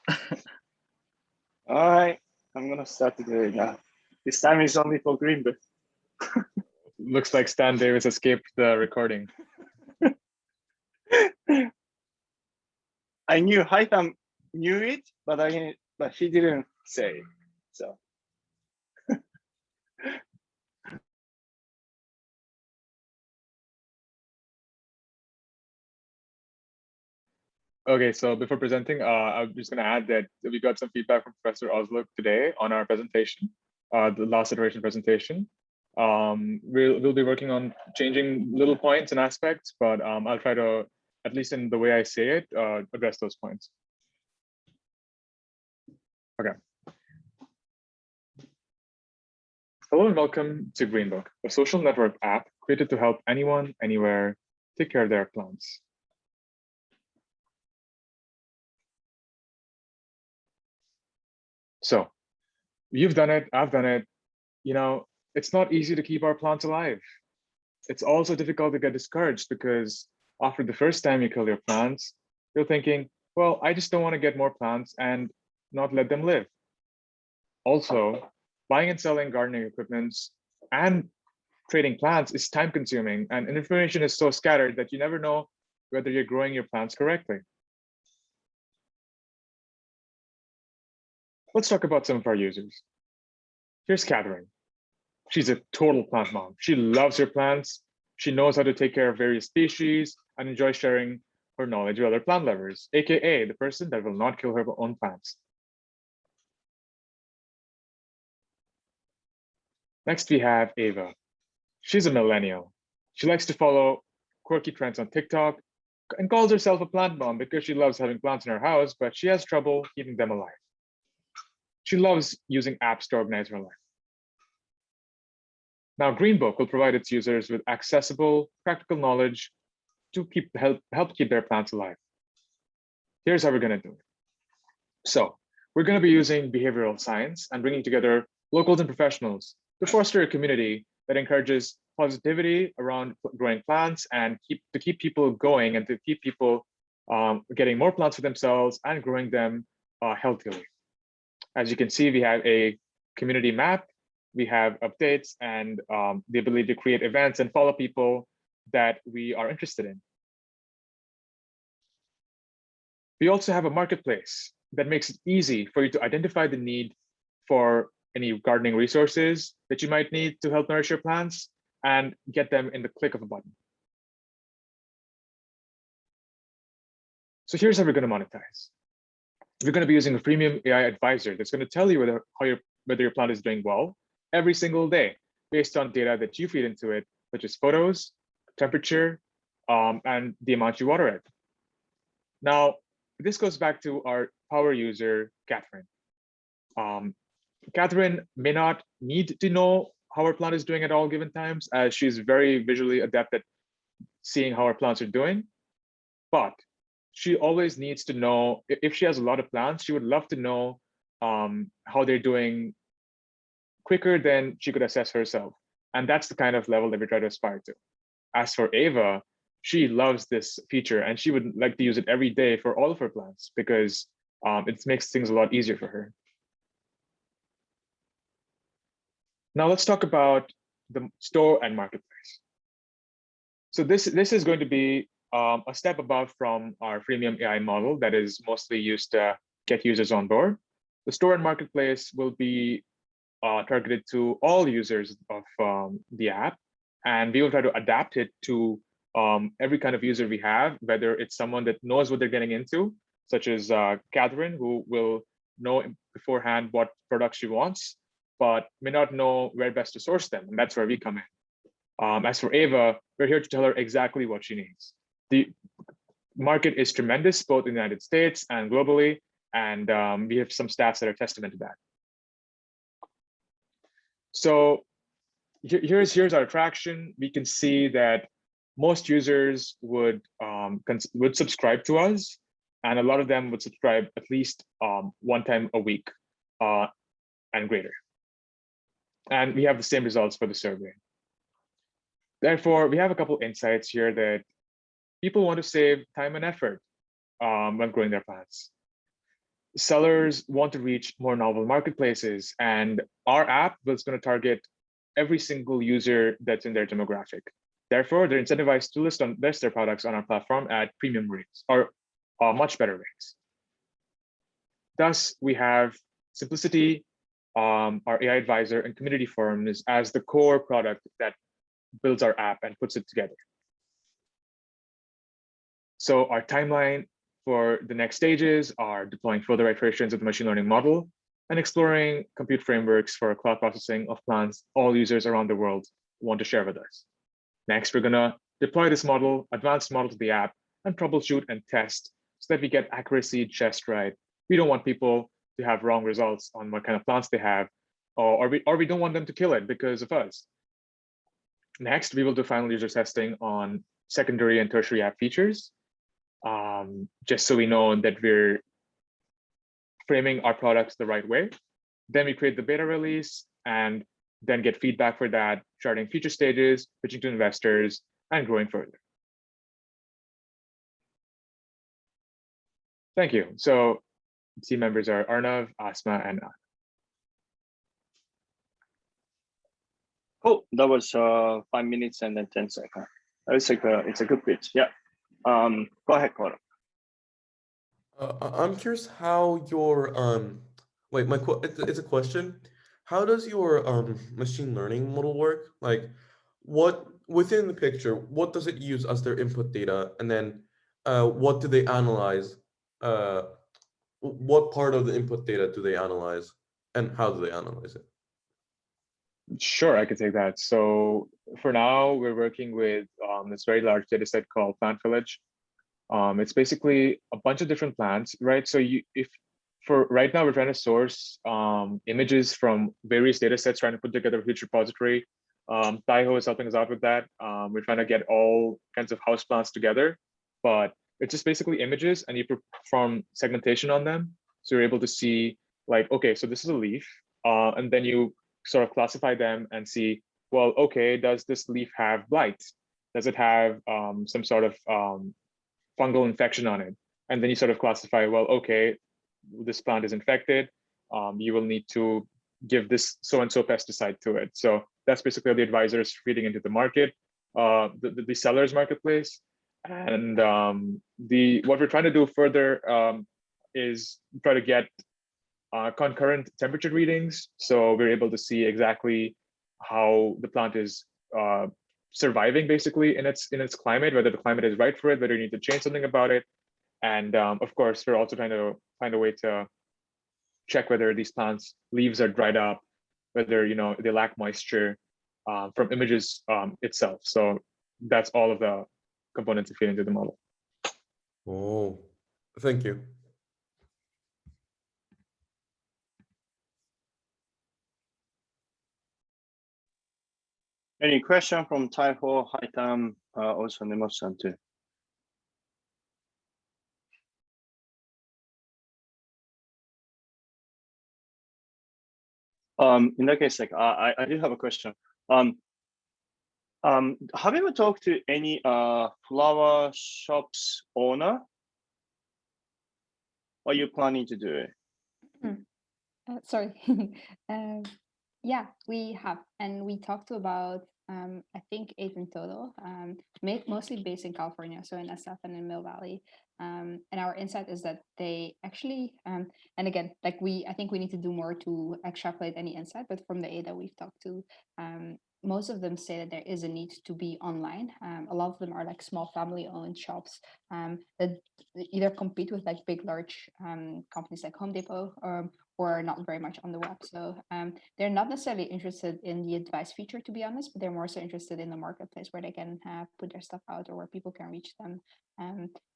All right, I'm gonna start today now. This time is only for Greenberg. Looks like Stan Davis escaped the recording. I knew Haitham knew it, but he didn't say. So Okay, so before presenting, I'm just going to add that we got some feedback from Professor Oslo today on our presentation, the last iteration presentation. We'll be working on changing little points and aspects, but I'll try to, at least in the way I say it, address those points. Okay. Hello and welcome to Greenbook, a social network app created to help anyone, anywhere, take care of their plants. So you've done it, I've done it. You know, it's not easy to keep our plants alive. It's also difficult to get discouraged because after the first time you kill your plants, you're thinking, well, I just don't want to get more plants and not let them live. Also, buying and selling gardening equipment and trading plants is time consuming, and information is so scattered that you never know whether you're growing your plants correctly. Let's talk about some of our users. Here's Catherine. She's a total plant mom. She loves her plants. She knows how to take care of various species and enjoys sharing her knowledge with other plant lovers, AKA the person that will not kill her own plants. Next, we have Ava. She's a millennial. She likes to follow quirky trends on TikTok and calls herself a plant mom because she loves having plants in her house, but she has trouble keeping them alive. She loves using apps to organize her life. Now, Greenbook will provide its users with accessible, practical knowledge to help keep their plants alive. Here's how we're going to do it. So we're going to be using behavioral science and bringing together locals and professionals to foster a community that encourages positivity around growing plants and to keep people going and to keep people getting more plants for themselves and growing them healthily. As you can see, we have a community map, we have updates and the ability to create events and follow people that we are interested in. We also have a marketplace that makes it easy for you to identify the need for any gardening resources that you might need to help nourish your plants and get them in the click of a button. So here's how we're going to monetize. We're going to be using a freemium AI advisor that's going to tell you whether your plant is doing well every single day based on data that you feed into it, such as photos, temperature, and the amount you water it. Now, this goes back to our power user, Catherine. Catherine may not need to know how her plant is doing at all given times, as she's very visually adept at seeing how her plants are doing. But she always needs to know, if she has a lot of plants, she would love to know how they're doing quicker than she could assess herself. And that's the kind of level that we try to aspire to. As for Ava, she loves this feature and she would like to use it every day for all of her plants because it makes things a lot easier for her. Now let's talk about the store and marketplace. So this is going to be a step above from our freemium AI model that is mostly used to get users on board. The store and marketplace will be targeted to all users of the app, and we will try to adapt it to every kind of user we have, whether it's someone that knows what they're getting into, such as Catherine, who will know beforehand what products she wants, but may not know where best to source them, and that's where we come in. As for Ava, we're here to tell her exactly what she needs. The market is tremendous, both in the United States and globally, and we have some stats that are testament to that. So here's our traction. We can see that most users would subscribe to us, and a lot of them would subscribe at least one time a week and greater. And we have the same results for the survey. Therefore, we have a couple insights here that people want to save time and effort when growing their plants. sellers want to reach more novel marketplaces, and our app is going to target every single user that's in their demographic. Therefore, they're incentivized to list their products on our platform at premium rates or much better rates. Thus, we have Simplicity, our AI advisor, and community forums as the core product that builds our app and puts it together. So our timeline for the next stages are deploying further iterations of the machine learning model and exploring compute frameworks for cloud processing of plans all users around the world want to share with us. Next, we're going to deploy this model, advanced model to the app, and troubleshoot and test so that we get accuracy just right. We don't want people to have wrong results on what kind of plans they have, or we don't want them to kill it because of us. Next, we will do final user testing on secondary and tertiary app features, just so we know that we're framing our products the right way. Then we create the beta release and then get feedback for that, charting future stages, pitching to investors, and growing further. Thank you. So team members are Arnav, Asma, and Anna. Cool. That was 5 minutes and then 10 seconds. It's a good pitch. Yeah. Go ahead, Cora. I'm curious how your wait, it's a question. How does your machine learning model work? Like, what within the picture, what does it use as their input data, and then what do they analyze? What part of the input data do they analyze, and how do they analyze it? Sure, I can take that. So for now, we're working with this very large data set called Plant Village. It's basically a bunch of different plants, right? So for right now, we're trying to source images from various data sets, trying to put together a huge repository. Taiho is helping us out with that. We're trying to get all kinds of house plants together, but it's just basically images, and you perform segmentation on them. So you're able to see, like, okay, so this is a leaf, and then you sort of classify them and see, well, okay, does this leaf have blight? Does it have some sort of fungal infection on it? And then you sort of classify, well, okay, this plant is infected. You will need to give this so-and-so pesticide to it. So that's basically the advisors feeding into the market, the seller's marketplace. And what we're trying to do further is try to get concurrent temperature readings. So we're able to see exactly how the plant is surviving basically in its climate, whether the climate is right for it, whether you need to change something about it. And of course, we're also trying to find a way to check whether these plants leaves are dried up, whether they lack moisture from images itself. So that's all of the components that feed into the model. Oh, thank you. Any question from Taiho, Haitam, also Nemo-san too? In that case, like I do have a question. Have you ever talked to any flower shops owner? Are you planning to do it? Sorry. Yeah, we have, and we talked to about I think 8 in total, mostly based in California, so in SF and in Mill Valley. And our insight is that they actually, and again, like I think we need to do more to extrapolate any insight, but from the A that we've talked to, most of them say that there is a need to be online. A lot of them are like small family-owned shops that either compete with like big, large companies like Home Depot, or not very much on the web. So they're not necessarily interested in the advice feature, to be honest, but they're more so interested in the marketplace where they can put their stuff out or where people can reach them.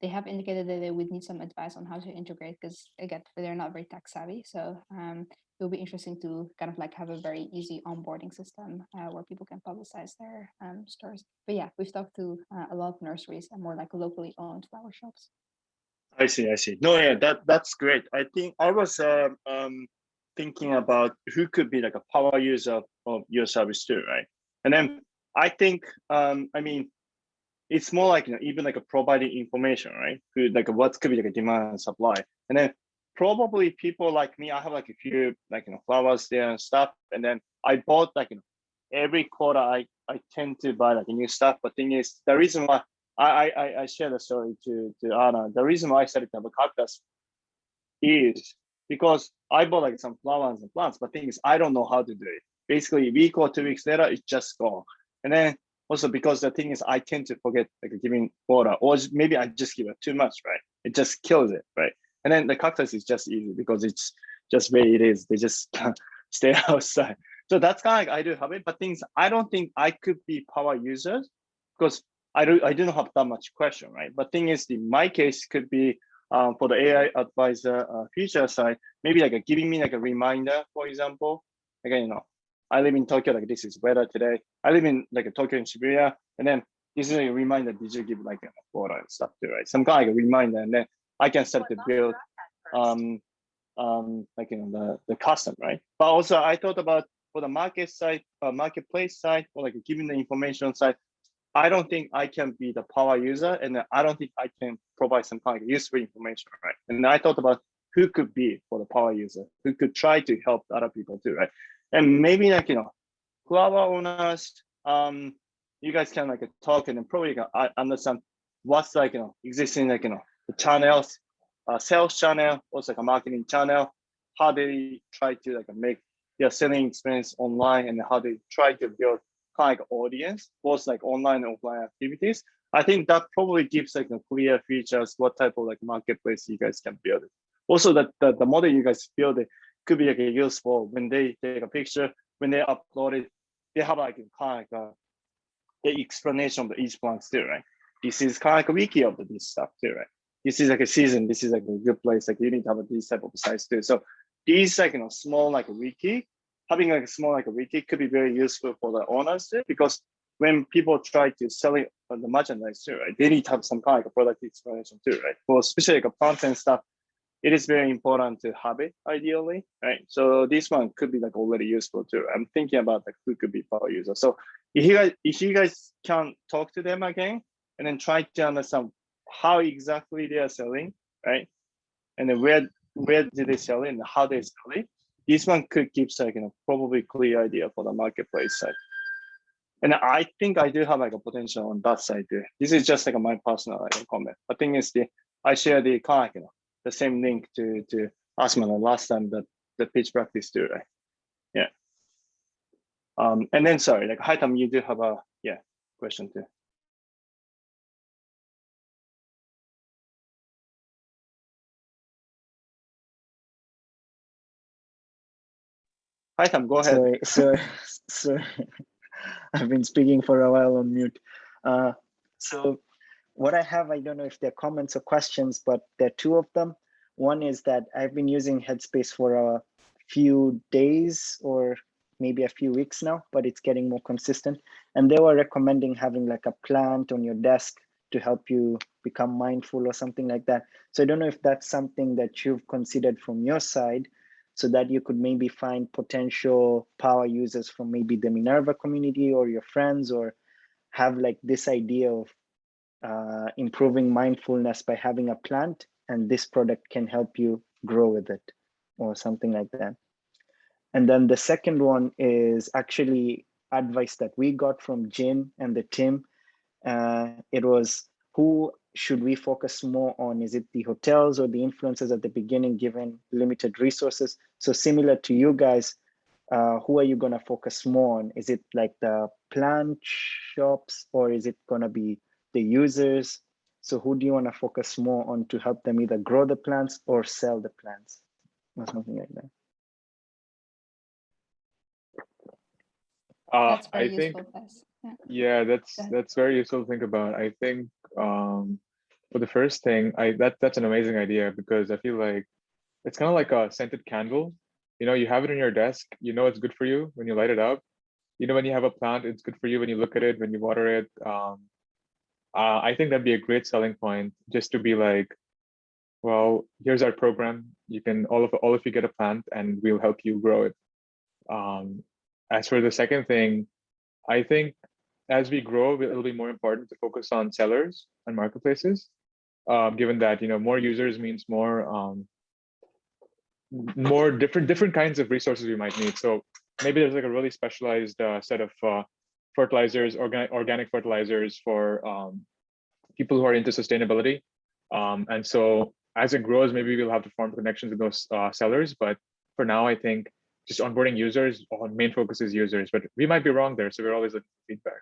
They have indicated that they would need some advice on how to integrate because, again, they're not very tech savvy. So it'll be interesting to kind of like have a very easy onboarding system where people can publicize their stores. But yeah, we've talked to a lot of nurseries and more like locally owned flower shops. I see. No, yeah, that's great. I think I was thinking about who could be like a power user of your service too, right? And then I think, I mean, it's more like even like a providing information, right? Who like what could be like a demand and supply, and then probably people like me, I have like a few like flowers there and stuff, and then I bought like every quarter I tend to buy like a new stuff. But thing is, the reason why I share the story to Anna. The reason why I started to have a cactus is because I bought like some flowers and plants, but thing is I don't know how to do it. Basically, a week or 2 weeks later, it's just gone. And then also because the thing is I tend to forget like giving water, or maybe I just give it too much, right? It just kills it, right? And then the cactus is just easy because it's just where it is. They just stay outside. So that's kind of like I do have it, but things I don't think I could be power users because I do not have that much question, right? But thing is, in my case, could be for the AI advisor future side, maybe like giving me like a reminder, for example. Again, I live in Tokyo, like this is weather today. I live in like a Tokyo in Shibuya, and then this is a reminder, did you give like a water and stuff too, right? Some kind of like a reminder, and then I can start to build like the custom, right? But also I thought about for the market side, marketplace side, or like giving the information side, I don't think I can be the power user, and I don't think I can provide some kind of useful information, right? And I thought about who could be for the power user, who could try to help other people too, right? And maybe like flower owners, you guys can like talk and then probably understand what's like existing like the channels, sales channel, also like a marketing channel, how they try to like make their selling experience online, and how they try to build kind of like audience, both like online and offline activities. I think that probably gives like a clear features what type of like marketplace you guys can build. Also, that the model you guys build it could be like useful when they take a picture, when they upload it, they have like kind of like the explanation of each plant too, right? This is kind of like a wiki of this stuff too, right? This is like a season. This is like a good place. Like you need to have this type of size too. So these like small like a wiki, having like a small like a wiki could be very useful for the owners too, because when people try to sell it on the merchandise too, right? They need to have some kind of like a product explanation too, right? For especially like a plants and stuff, it is very important to have it ideally, right? So this one could be like already useful too. I'm thinking about like who could be power user. So if you guys can talk to them again and then try to understand how exactly they are selling, right? And then where do they sell it and how they sell it? This one could give like probably clear idea for the marketplace side. And I think I do have like a potential on that side too. This is just like my personal like, comment. The thing is I share the kind of, the same link to Asma last time that the pitch practice too, right? Yeah. And then sorry, like Haitam, you do have a question too. Haitam, go ahead. So I've been speaking for a while on mute. So what I have, I don't know if they're comments or questions, but there are two of them. One is that I've been using Headspace for a few days or maybe a few weeks now, but it's getting more consistent. And they were recommending having like a plant on your desk to help you become mindful or something like that. So I don't know if that's something that you've considered from your side, so that you could maybe find potential power users from maybe the Minerva community or your friends, or have like this idea of improving mindfulness by having a plant, and this product can help you grow with it or something like that. And then the second one is actually advice that we got from Jin and the team. It was, who should we focus more on? Is it the hotels or the influencers at the beginning, given limited resources? So similar to you guys, who are you going to focus more on? Is it like the plant shops, or is it going to be the users? So who do you want to focus more on to help them either grow the plants or sell the plants or something like that? That's very I think, useful, Tess. yeah, ahead. that's very useful to think about. I think for the first thing, that's an amazing idea, because I feel like it's kind of like a scented candle. You know, you have it on your desk, you know it's good for you when you light it up. You know, when you have a plant, it's good for you when you look at it, when you water it. I think that'd be a great selling point, just to be like, well, here's our program. You can all of you get a plant, and we'll help you grow it. As for the second thing, I think as we grow, it'll be more important to focus on sellers and marketplaces, given that more users means more more different kinds of resources we might need. So maybe there's like a really specialized set of fertilizers, organic fertilizers for people who are into sustainability. And so as it grows, maybe we'll have to form connections with those sellers. But for now, I think just onboarding users, our main focus is users, but we might be wrong there. So we're always looking for feedback.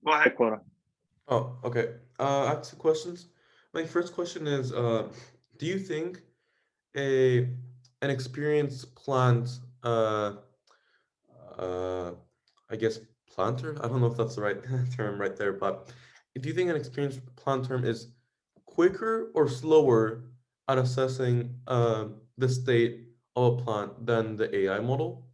Go ahead, Quora. Oh, okay. I have two questions. My first question is, do you think an experienced plant, uh, I guess planter? I don't know if that's the right term right there, but do you think an experienced planter is quicker or slower at assessing the state of a plant than the AI model?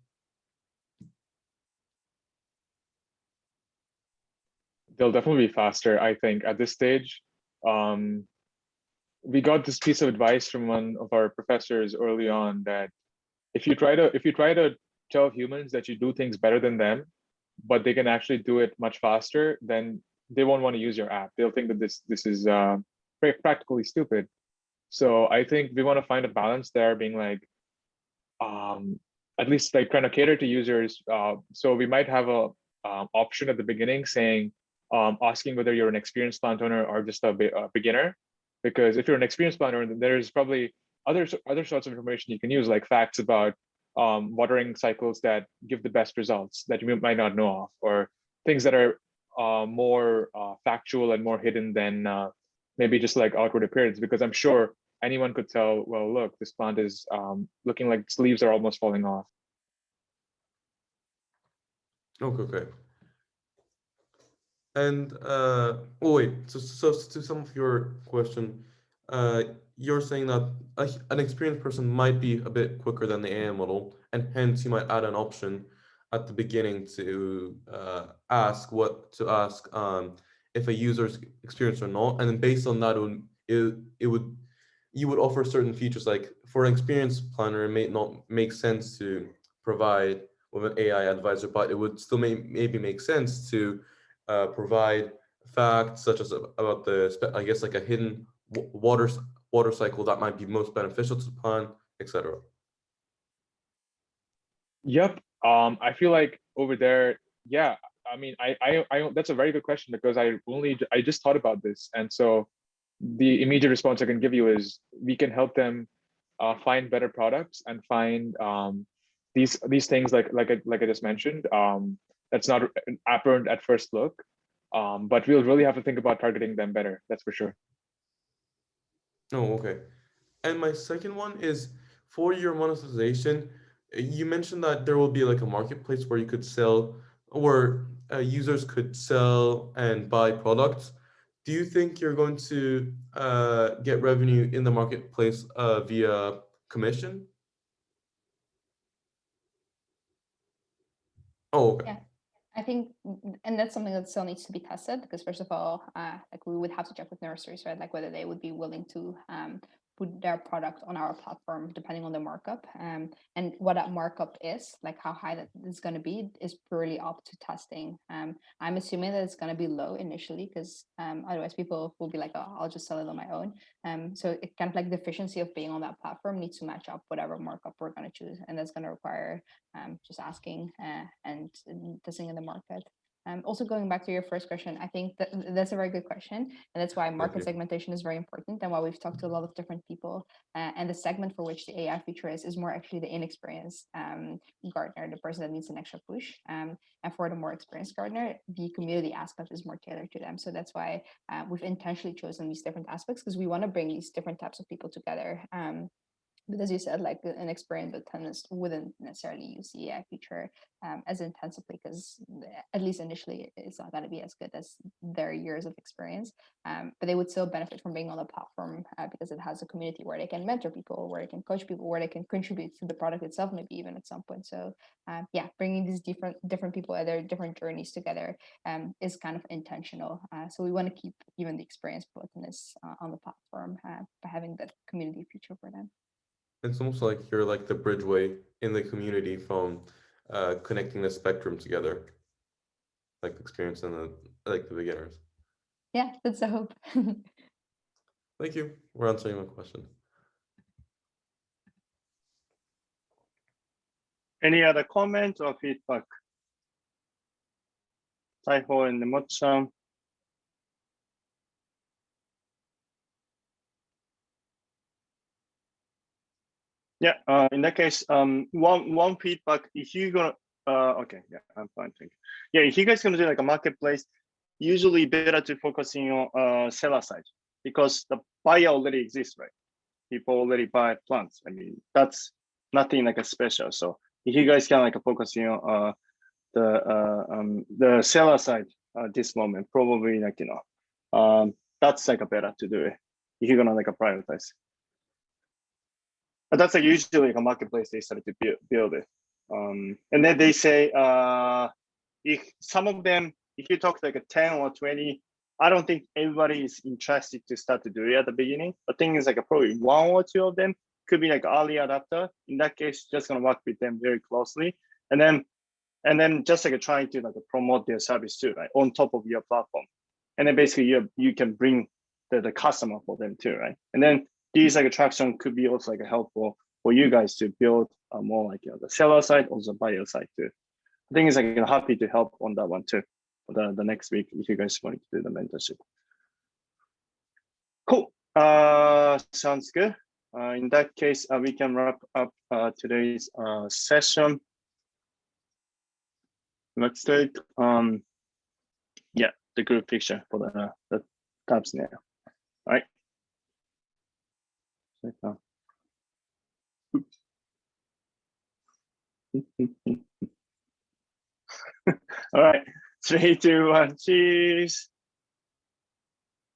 They'll definitely be faster, I think, at this stage. We got this piece of advice from one of our professors early on that if you try to tell humans that you do things better than them, but they can actually do it much faster, then they won't want to use your app. They'll think that this is practically stupid. So I think we want to find a balance there, being like, at least like trying to cater to users. So we might have a option at the beginning saying, asking whether you're an experienced plant owner or just a beginner. Because if you're an experienced plant owner, then there's probably other sorts of information you can use, like facts about watering cycles that give the best results that you might not know of, or things that are more factual and more hidden than maybe just like outward appearance. Because I'm sure anyone could tell, well, look, this plant is looking like its leaves are almost falling off. Okay, okay. And oh wait, so to some of your question, you're saying that an experienced person might be a bit quicker than the AI model, and hence you might add an option at the beginning to ask if a user's experienced or not, and then based on that, you would offer certain features. Like for an experienced planner, it may not make sense to provide with an AI advisor, but it would still maybe make sense to provide facts such as about I guess like a hidden water cycle that might be most beneficial to the plant, etc. Yep. I feel like over there, yeah. I mean, I that's a very good question, because I just thought about this, and so the immediate response I can give you is we can help them find better products and find these things like I just mentioned. That's not apparent at first look, but we'll really have to think about targeting them better. That's for sure. Oh, okay. And my second one is for your monetization. You mentioned that there will be like a marketplace where you could sell, or users could sell and buy products. Do you think you're going to get revenue in the marketplace via commission? Oh, okay. Yeah. I think, and that's something that still needs to be tested, because first of all, like we would have to check with nurseries, right? Like whether they would be willing to put their product on our platform, depending on the markup. And what that markup is, like how high that is going to be, is purely up to testing. I'm assuming that it's going to be low initially, because otherwise people will be like, oh, I'll just sell it on my own. So it kind of like the efficiency of being on that platform needs to match up whatever markup we're going to choose, and that's going to require just asking and testing in the market. Also going back to your first question, I think that's a very good question, and that's why market segmentation is very important, and why we've talked to a lot of different people. And the segment for which the AI feature is more actually the inexperienced gardener, the person that needs an extra push. And for the more experienced gardener, the community aspect is more tailored to them. So that's why we've intentionally chosen these different aspects, because we want to bring these different types of people together. But as you said, like an experienced botanist wouldn't necessarily use the AI feature as intensively, because at least initially it's not going to be as good as their years of experience. But they would still benefit from being on the platform because it has a community where they can mentor people, where they can coach people, where they can contribute to the product itself, maybe even at some point. So yeah, bringing these different people at their different journeys together is kind of intentional. So we want to keep even the experienced botanists on the platform by having that community feature for them. It's almost like you're like the bridgeway in the community from connecting the spectrum together. like experience than the beginners. Yeah, that's the hope. Thank you for answering my question. Any other comment or feedback? Taiho and Mo-chan. Yeah, in that case, one feedback, if you're gonna, okay, yeah, I'm fine, thank you. Yeah, if you guys gonna do like a marketplace, usually better to focusing on seller side because the buyer already exists, right? People already buy plants. I mean, that's nothing like a special. So if you guys can like focusing on the seller side this moment, probably like that's like a better to do it if you're gonna like prioritize. But that's like usually like a marketplace they started to build it. And then they say if some of them, if you talk like a 10 or 20, I don't think everybody is interested to start to do it at the beginning. The thing is like probably 1 or 2 of them could be like early adapter. In that case, just gonna work with them very closely. And then just like trying to like promote their service too, right? On top of your platform. And then basically you can bring the customer for them too, right? And then these like attraction could be also like helpful for you guys to build more like the seller side or the buyer side too. I think it's like happy to help on that one too. For the next week if you guys want to do the mentorship. Cool. Sounds good. In that case, we can wrap up today's session. Let's take yeah, the group picture for the tabs now. All right. All right, 3, 2, 1, cheese.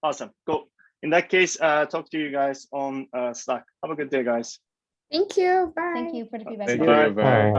Awesome, cool. In that case, talk to you guys on Slack. Have a good day, guys. Thank you. Bye. Thank you for the feedback. Thank Bye. you. Bye.